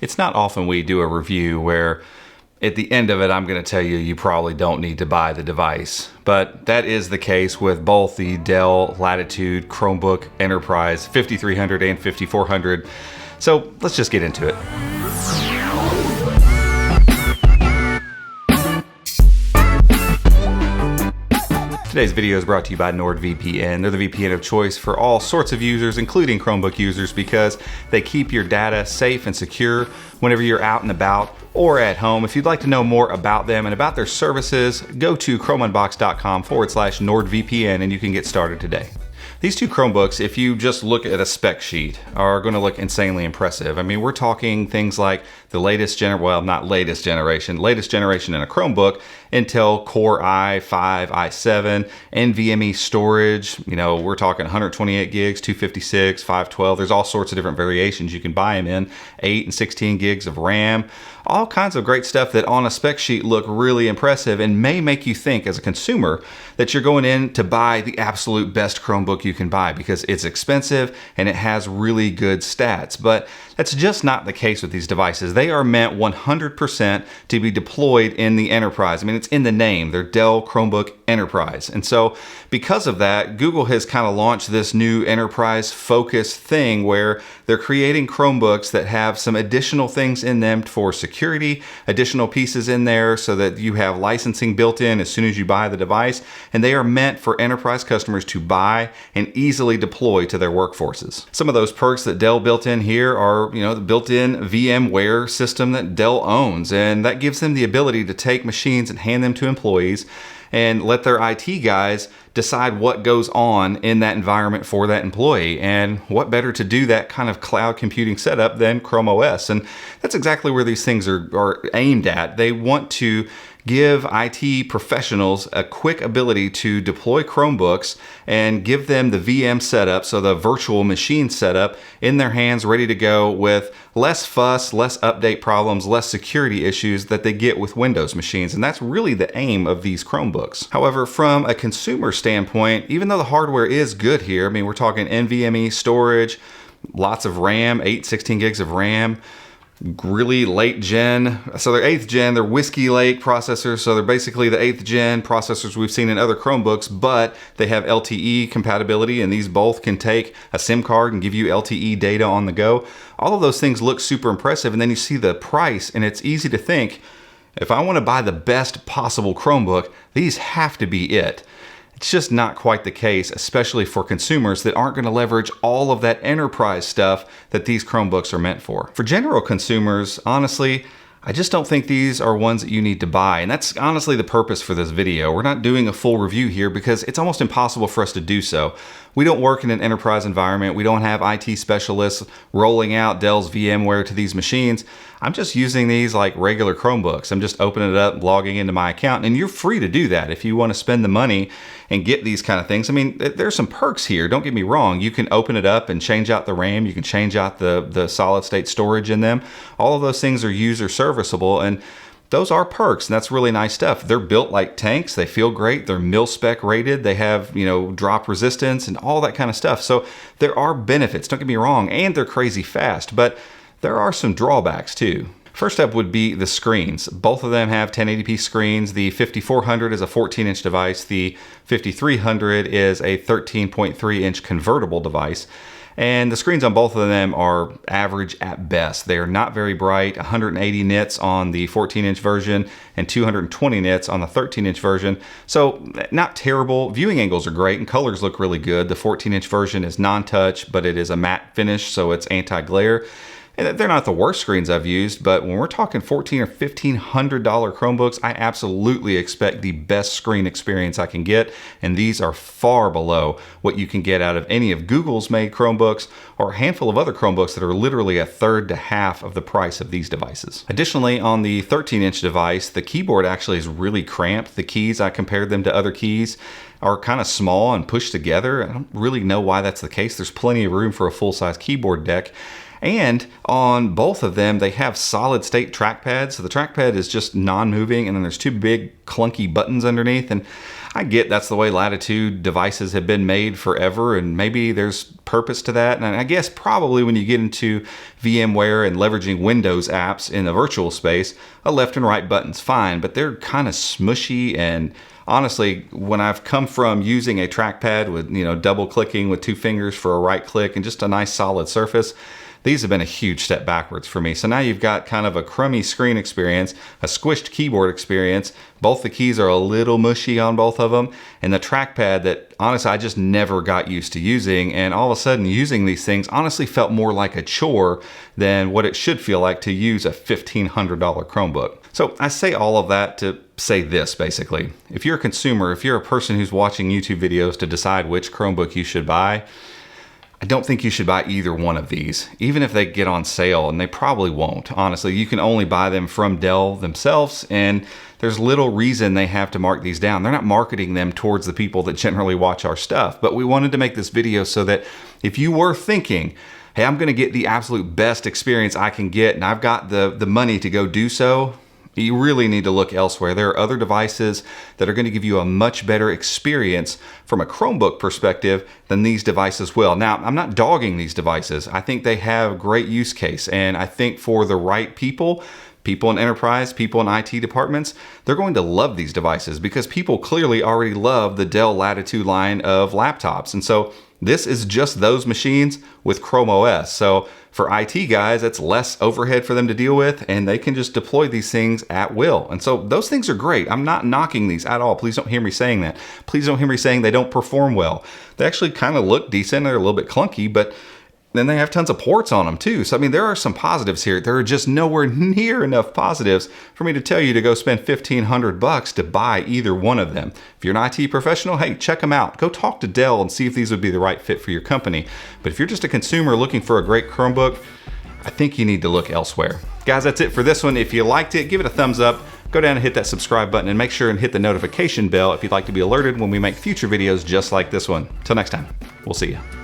It's not often we do a review where at the end of it, I'm going to tell you you probably don't need to buy the device. But that is the case with both the Dell Latitude Chromebook Enterprise 5300 and 5400. So let's just get into it. Today's video is brought to you by NordVPN. They're the VPN of choice for all sorts of users, including Chromebook users, because they keep your data safe and secure whenever you're out and about or at home. If you'd like to know more about them and about their services, go to chromeunbox.com/NordVPN and you can get started today. These two Chromebooks, if you just look at a spec sheet, are going to look insanely impressive. I mean, we're talking things like the latest latest generation in a Chromebook, Intel Core i5, i7, NVMe storage. You know, we're talking 128 gigs, 256, 512. There's all sorts of different variations you can buy them in. 8 and 16 gigs of RAM. All kinds of great stuff that on a spec sheet look really impressive and may make you think as a consumer that you're going in to buy the absolute best Chromebook you can buy because it's expensive and it has really good stats. But that's just not the case with these devices. They are meant 100% to be deployed in the enterprise. I mean, it's in the name. They're Dell Chromebook Enterprise. And so because of that, Google has kind of launched this new enterprise focused thing where they're creating Chromebooks that have some additional things in them for security, additional pieces in there so that you have licensing built in as soon as you buy the device. And they are meant for enterprise customers to buy and easily deploy to their workforces. Some of those perks that Dell built in here are, the built-in VMware system that Dell owns, and that gives them the ability to take machines and hand them to employees and let their IT guys decide what goes on in that environment for that employee. And what better to do that kind of cloud computing setup than Chrome OS? And that's exactly where these things are aimed at. They want to give IT professionals a quick ability to deploy Chromebooks and give them the VM setup, so the virtual machine setup, in their hands, ready to go with less fuss, less update problems, less security issues that they get with Windows machines. And that's really the aim of these Chromebooks. However, from a consumer standpoint, even though the hardware is good here, I mean, we're talking NVMe storage, lots of RAM, 8, 16 gigs of RAM, really late gen. So they're 8th gen, they're Whiskey Lake processors. So they're basically the 8th gen processors we've seen in other Chromebooks, but they have LTE compatibility, and these both can take a SIM card and give you LTE data on the go. All of those things look super impressive. And then you see the price, and it's easy to think, if I want to buy the best possible Chromebook, these have to be it. It's just not quite the case, especially for consumers that aren't going to leverage all of that enterprise stuff that these Chromebooks are meant for. For general consumers, honestly, I just don't think these are ones that you need to buy. And that's honestly the purpose for this video. We're not doing a full review here because it's almost impossible for us to do so. We don't work in an enterprise environment. We don't have IT specialists rolling out Dell's VMware to these machines. I'm just using these like regular Chromebooks. I'm just opening it up, logging into my account, and you're free to do that if you want to spend the money and get these kind of things. I mean, there's some perks here, don't get me wrong. You can open it up and change out the RAM. You can change out the solid state storage in them. All of those things are user serviceable, and those are perks, and that's really nice stuff. They're built like tanks. They feel great. They're mil-spec rated. They have, drop resistance and all that kind of stuff. So there are benefits, don't get me wrong, and they're crazy fast, but there are some drawbacks too. First up would be the screens. Both of them have 1080p screens. The 5400 is a 14-inch device. The 5300 is a 13.3-inch convertible device. And the screens on both of them are average at best. They are not very bright, 180 nits on the 14-inch version and 220 nits on the 13-inch version. So not terrible. Viewing angles are great and colors look really good. The 14-inch version is non-touch, but it is a matte finish, so it's anti-glare. And they're not the worst screens I've used, but when we're talking $1,400 or $1,500 Chromebooks, I absolutely expect the best screen experience I can get, and these are far below what you can get out of any of Google's made Chromebooks or a handful of other Chromebooks that are literally a third to half of the price of these devices. Additionally, on the 13-inch device, the keyboard actually is really cramped. The keys, I compared them to other keys, are kind of small and pushed together. I don't really know why that's the case. There's plenty of room for a full-size keyboard deck. And on both of them, they have solid state trackpads. So the trackpad is just non-moving, and then there's two big clunky buttons underneath. And I get that's the way Latitude devices have been made forever, and maybe there's purpose to that. And I guess probably when you get into VMware and leveraging Windows apps in a virtual space, a left and right button's fine, but they're kind of smushy. And honestly, when I've come from using a trackpad with, double clicking with 2 fingers for a right click and just a nice solid surface, these have been a huge step backwards for me. So now you've got kind of a crummy screen experience, a squished keyboard experience. Both the keys are a little mushy on both of them, and the trackpad that honestly I just never got used to using. And all of a sudden using these things honestly felt more like a chore than what it should feel like to use a $1,500 Chromebook. So I say all of that to say this basically. If you're a consumer, if you're a person who's watching YouTube videos to decide which Chromebook you should buy, I don't think you should buy either one of these, even if they get on sale, and they probably won't. Honestly, you can only buy them from Dell themselves, and there's little reason they have to mark these down. They're not marketing them towards the people that generally watch our stuff, but we wanted to make this video so that if you were thinking, hey, I'm gonna get the absolute best experience I can get, and I've got the money to go do so, you really need to look elsewhere. There are other devices that are going to give you a much better experience from a Chromebook perspective than these devices will. Now, I'm not dogging these devices. I think they have great use case, and I think for the right people in enterprise, people in IT departments, they're going to love these devices because people clearly already love the Dell Latitude line of laptops. And so this is just those machines with Chrome OS. So for IT guys, it's less overhead for them to deal with, and they can just deploy these things at will. And so those things are great. I'm not knocking these at all. Please don't hear me saying that. Please don't hear me saying they don't perform well. They actually kind of look decent. They're a little bit clunky, but then they have tons of ports on them too. So, I mean, there are some positives here. There are just nowhere near enough positives for me to tell you to go spend $1,500 to buy either one of them. If you're an IT professional, hey, check them out. Go talk to Dell and see if these would be the right fit for your company. But if you're just a consumer looking for a great Chromebook, I think you need to look elsewhere. Guys, that's it for this one. If you liked it, give it a thumbs up. Go down and hit that subscribe button, and make sure and hit the notification bell if you'd like to be alerted when we make future videos just like this one. Till next time, we'll see you.